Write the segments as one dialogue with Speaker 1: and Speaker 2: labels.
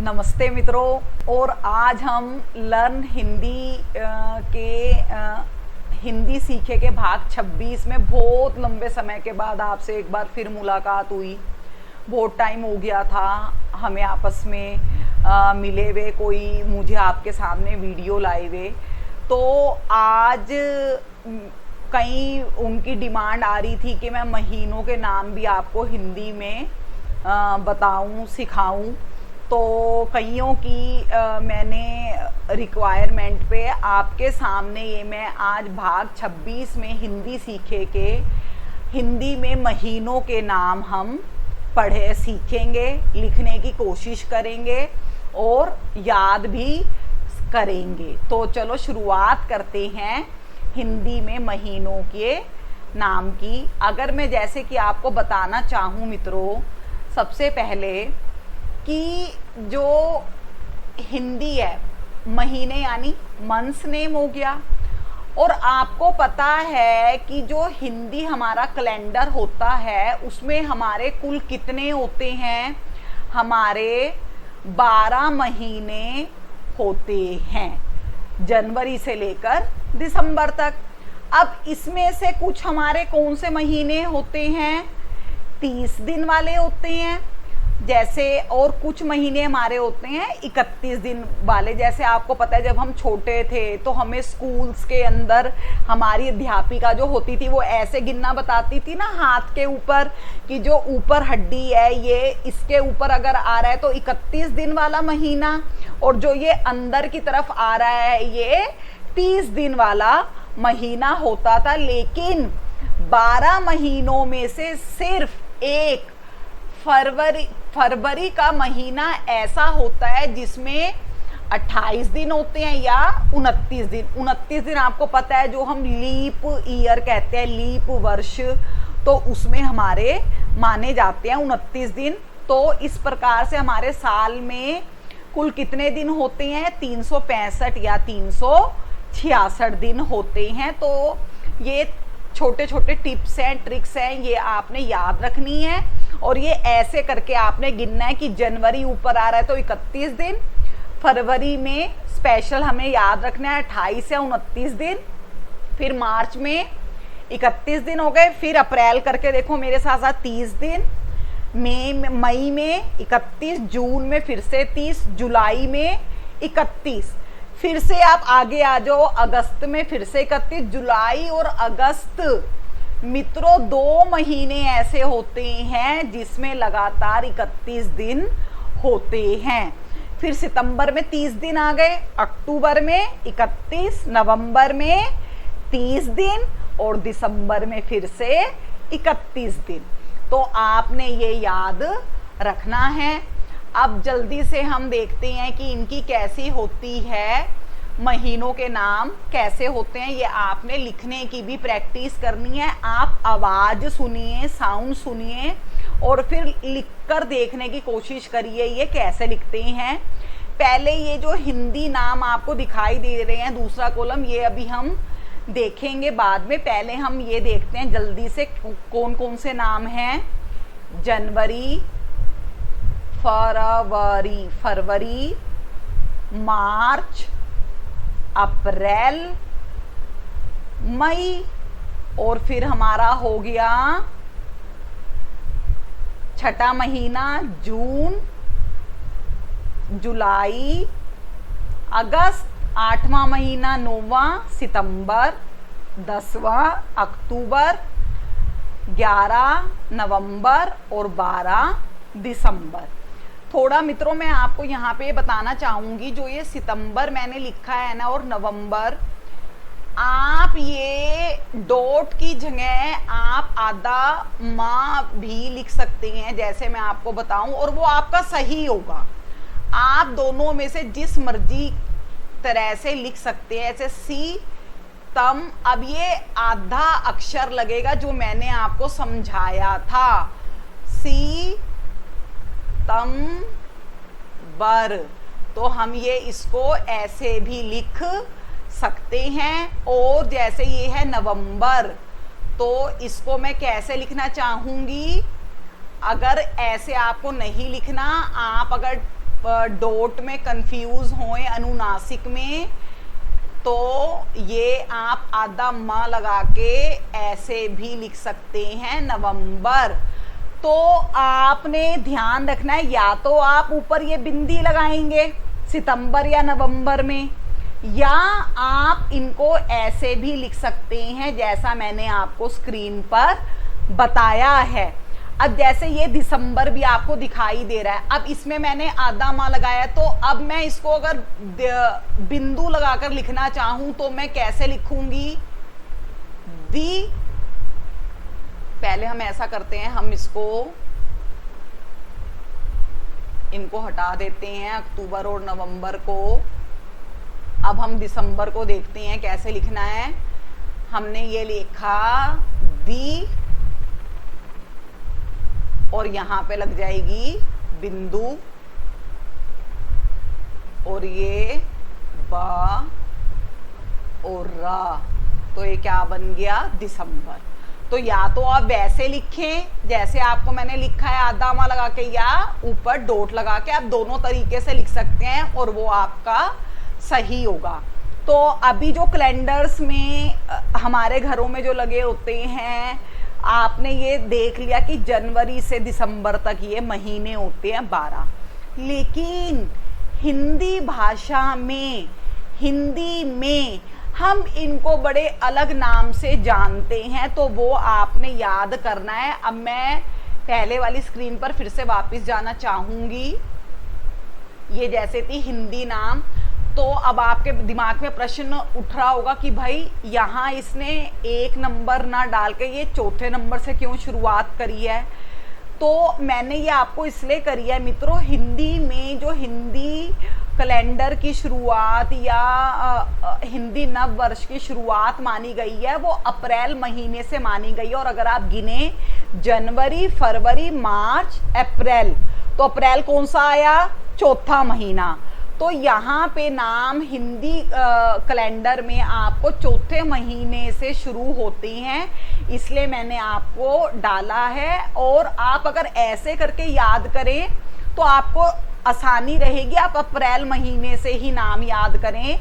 Speaker 1: नमस्ते मित्रों। और आज हम लर्न हिंदी हिंदी सीखे के भाग 26 में बहुत लंबे समय के बाद आपसे एक बार फिर मुलाकात हुई। बहुत टाइम हो गया था हमें आपस में मिले हुए, कोई मुझे आपके सामने वीडियो लाए हुए। तो आज कहीं उनकी डिमांड आ रही थी कि मैं महीनों के नाम भी आपको हिंदी में बताऊं, सिखाऊं। तो कईयों की मैंने रिक्वायरमेंट पे आपके सामने ये मैं आज भाग 26 में हिंदी सीखे के हिंदी में महीनों के नाम हम पढ़े सीखेंगे, लिखने की कोशिश करेंगे और याद भी करेंगे। तो चलो शुरुआत करते हैं हिंदी में महीनों के नाम की। अगर मैं जैसे कि आपको बताना चाहूँ मित्रों, सबसे पहले कि जो हिंदी है, महीने यानी मंथ्स नेम हो गया। और आपको पता है कि जो हिंदी हमारा कैलेंडर होता है उसमें हमारे कुल कितने होते हैं? हमारे 12 महीने होते हैं, जनवरी से लेकर दिसंबर तक। अब इसमें से कुछ हमारे कौन से महीने होते हैं? 30 दिन वाले होते हैं जैसे, और कुछ महीने हमारे होते हैं 31 दिन वाले। जैसे आपको पता है जब हम छोटे थे तो हमें स्कूल्स के अंदर हमारी अध्यापिका जो होती थी वो ऐसे गिनना बताती थी ना हाथ के ऊपर, कि जो ऊपर हड्डी है ये इसके ऊपर अगर आ रहा है तो 31 दिन वाला महीना, और जो ये अंदर की तरफ आ रहा है ये 30 दिन वाला महीना होता था। लेकिन 12 महीनों में से सिर्फ एक फरवरी का महीना ऐसा होता है जिसमें 28 दिन होते हैं या 29 दिन। 29 दिन आपको पता है जो हम लीप ईयर कहते हैं, लीप वर्ष, तो उसमें हमारे माने जाते हैं 29 दिन। तो इस प्रकार से हमारे साल में कुल कितने दिन होते हैं? 365 या 366 दिन होते हैं। तो ये छोटे छोटे टिप्स हैं, ट्रिक्स हैं, ये आपने याद रखनी है। और ये ऐसे करके आपने गिनना है कि जनवरी ऊपर आ रहा है तो 31 दिन, फरवरी में स्पेशल हमें याद रखना है 28 या 29 दिन, फिर मार्च में 31 दिन हो गए, फिर अप्रैल करके देखो मेरे साथ साथ 30 दिन, मई में 31, जून में फिर से 30, जुलाई में 31, फिर से आप आगे आ जाओ अगस्त में फिर से 31। जुलाई और अगस्त मित्रों 2 महीने ऐसे होते हैं जिसमें लगातार 31 दिन होते हैं। फिर सितंबर में 30 दिन आ गए, अक्टूबर में 31, नवंबर में 30 दिन और दिसंबर में फिर से 31 दिन। तो आपने ये याद रखना है। अब जल्दी से हम देखते हैं कि इनकी कैसी होती है, महीनों के नाम कैसे होते हैं। ये आपने लिखने की भी प्रैक्टिस करनी है। आप आवाज सुनिए, साउंड सुनिए और फिर लिखकर देखने की कोशिश करिए ये कैसे लिखते हैं। पहले ये जो हिंदी नाम आपको दिखाई दे रहे हैं, दूसरा कॉलम, ये अभी हम देखेंगे बाद में। पहले हम ये देखते हैं जल्दी से कौन कौन से नाम हैं। जनवरी, फरवरी, मार्च, अप्रैल, मई, और फिर हमारा हो गया छठा महीना जून, जुलाई, अगस्त, 8वां महीना 9वां सितंबर, 10वां अक्टूबर, 11 नवंबर और 12 दिसंबर। थोड़ा मित्रों मैं आपको यहाँ पे बताना चाहूंगी, जो ये सितंबर मैंने लिखा है ना और नवंबर, आप ये डॉट की जगह आप आधा माह भी लिख सकते हैं, जैसे मैं आपको बताऊं, और वो आपका सही होगा। आप दोनों में से जिस मर्जी तरह से लिख सकते हैं। ऐसे सी तम, अब ये आधा अक्षर लगेगा जो मैंने आपको समझाया था, सी तम बर, तो हम ये इसको ऐसे भी लिख सकते हैं। और जैसे ये है नवंबर, तो इसको मैं कैसे लिखना चाहूंगी? अगर ऐसे आपको नहीं लिखना, आप अगर डॉट में कंफ्यूज होए अनुनासिक में, तो ये आप आधा म लगा के ऐसे भी लिख सकते हैं नवंबर। तो आपने ध्यान रखना है, या तो आप ऊपर ये बिंदी लगाएंगे सितंबर या नवंबर में, या आप इनको ऐसे भी लिख सकते हैं जैसा मैंने आपको स्क्रीन पर बताया है। अब जैसे ये दिसंबर भी आपको दिखाई दे रहा है, अब इसमें मैंने आधा माह लगाया, तो अब मैं इसको अगर बिंदु लगाकर लिखना चाहूं तो मैं कैसे लिखूंगी? पहले हम ऐसा करते हैं, हम इनको हटा देते हैं अक्टूबर और नवंबर को। अब हम दिसंबर को देखते हैं कैसे लिखना है। हमने ये लिखा दी और यहां पे लग जाएगी बिंदु, और ये बा और रा, तो ये क्या बन गया? दिसंबर। तो या तो आप वैसे लिखें जैसे आपको मैंने लिखा है आधा माह लगा के, या ऊपर डॉट लगा के, आप दोनों तरीके से लिख सकते हैं और वो आपका सही होगा। तो अभी जो कैलेंडर्स में हमारे घरों में जो लगे होते हैं, आपने ये देख लिया कि जनवरी से दिसंबर तक ये महीने होते हैं 12, लेकिन हिंदी भाषा में, हिंदी में हम इनको बड़े अलग नाम से जानते हैं, तो वो आपने याद करना है। अब मैं पहले वाली स्क्रीन पर फिर से वापस जाना चाहूंगी। ये जैसे थी हिंदी नाम, तो अब आपके दिमाग में प्रश्न उठ रहा होगा कि भाई यहाँ इसने एक नंबर ना डाल के ये चौथे नंबर से क्यों शुरुआत करी है? तो मैंने ये आपको इसलिए करी है मित्रों, हिंदी में जो हिंदी कैलेंडर की शुरुआत या हिंदी नव वर्ष की शुरुआत मानी गई है वो अप्रैल महीने से मानी गई है। और अगर आप गिने जनवरी, फरवरी, मार्च, अप्रैल, तो अप्रैल कौन सा आया? चौथा महीना। तो यहाँ पे नाम हिंदी कैलेंडर में आपको चौथे महीने से शुरू होती हैं, इसलिए मैंने आपको डाला है। और आप अगर ऐसे करके याद करें तो आपको आसानी रहेगी, आप अप्रैल महीने से ही नाम याद करें।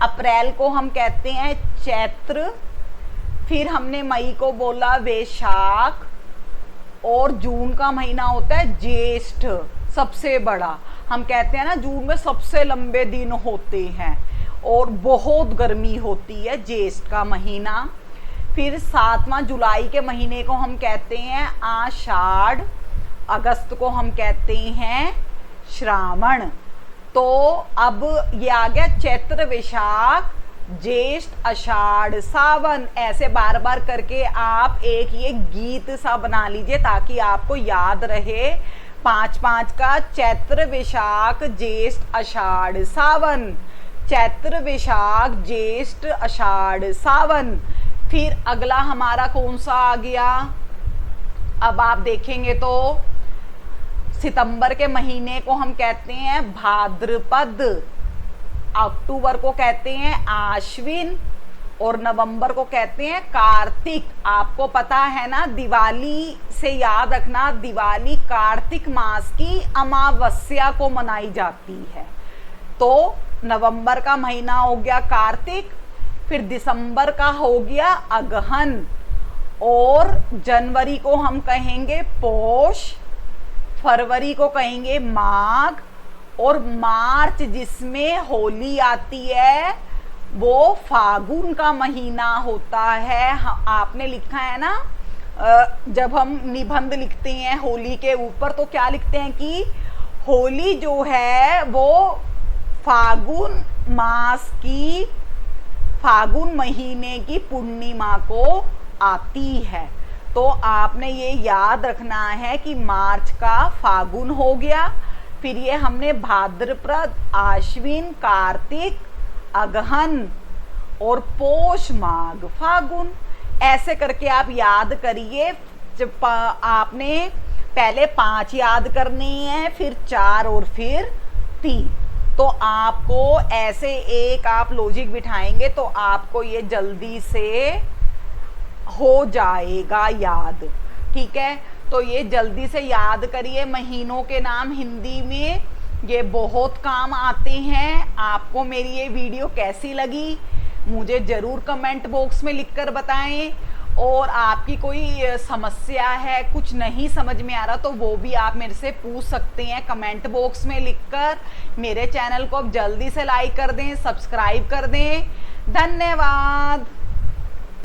Speaker 1: अप्रैल को हम कहते हैं चैत्र, फिर हमने मई को बोला वैशाख, और जून का महीना होता है ज्येष्ठ, सबसे बड़ा। हम कहते हैं ना जून में सबसे लंबे दिन होते हैं और बहुत गर्मी होती है, ज्येष्ठ का महीना। फिर 7वां जुलाई के महीने को हम कहते हैं आषाढ़, अगस्त को हम कहते हैं श्रावण। तो अब ये आ गया चैत्र, वैशाख, ज्येष्ठ, आषाढ़, सावन। ऐसे बार बार करके आप एक ये गीत सा बना लीजिए ताकि आपको याद रहे। 5-5 का चैत्र, वैशाख, ज्येष्ठ, आषाढ़, सावन, चैत्र, वैशाख, ज्येष्ठ, आषाढ़, सावन। फिर अगला हमारा कौन सा आ गया? अब आप देखेंगे तो सितंबर के महीने को हम कहते हैं भाद्रपद, अक्टूबर को कहते हैं आश्विन, और नवंबर को कहते हैं कार्तिक। आपको पता है ना, दिवाली से याद रखना, दिवाली कार्तिक मास की अमावस्या को मनाई जाती है। तो नवंबर का महीना हो गया कार्तिक, फिर दिसंबर का हो गया अगहन, और जनवरी को हम कहेंगे पौष, फरवरी को कहेंगे माघ, और मार्च जिसमें होली आती है वो फागुन का महीना होता है। आपने लिखा है ना, जब हम निबंध लिखते हैं होली के ऊपर तो क्या लिखते हैं कि होली जो है वो फागुन मास की, फागुन महीने की पूर्णिमा को आती है। तो आपने ये याद रखना है कि मार्च का फागुन हो गया, फिर ये हमने भाद्रपद, आश्विन, कार्तिक, अगहन और पोष, माघ, फागुन। ऐसे करके आप याद करिए। जब आपने पहले 5 याद करने हैं, फिर 4 और फिर 3। तो आपको ऐसे एक आप लॉजिक बिठाएंगे तो आपको ये जल्दी से हो जाएगा याद। ठीक है, तो ये जल्दी से याद करिए महीनों के नाम हिंदी में। ये बहुत काम आते हैं। आपको मेरी ये वीडियो कैसी लगी मुझे ज़रूर कमेंट बॉक्स में लिखकर बताएं। और आपकी कोई समस्या है, कुछ नहीं समझ में आ रहा, तो वो भी आप मेरे से पूछ सकते हैं कमेंट बॉक्स में लिखकर। मेरे चैनल को अब जल्दी से लाइक कर दें, सब्सक्राइब कर दें। धन्यवाद।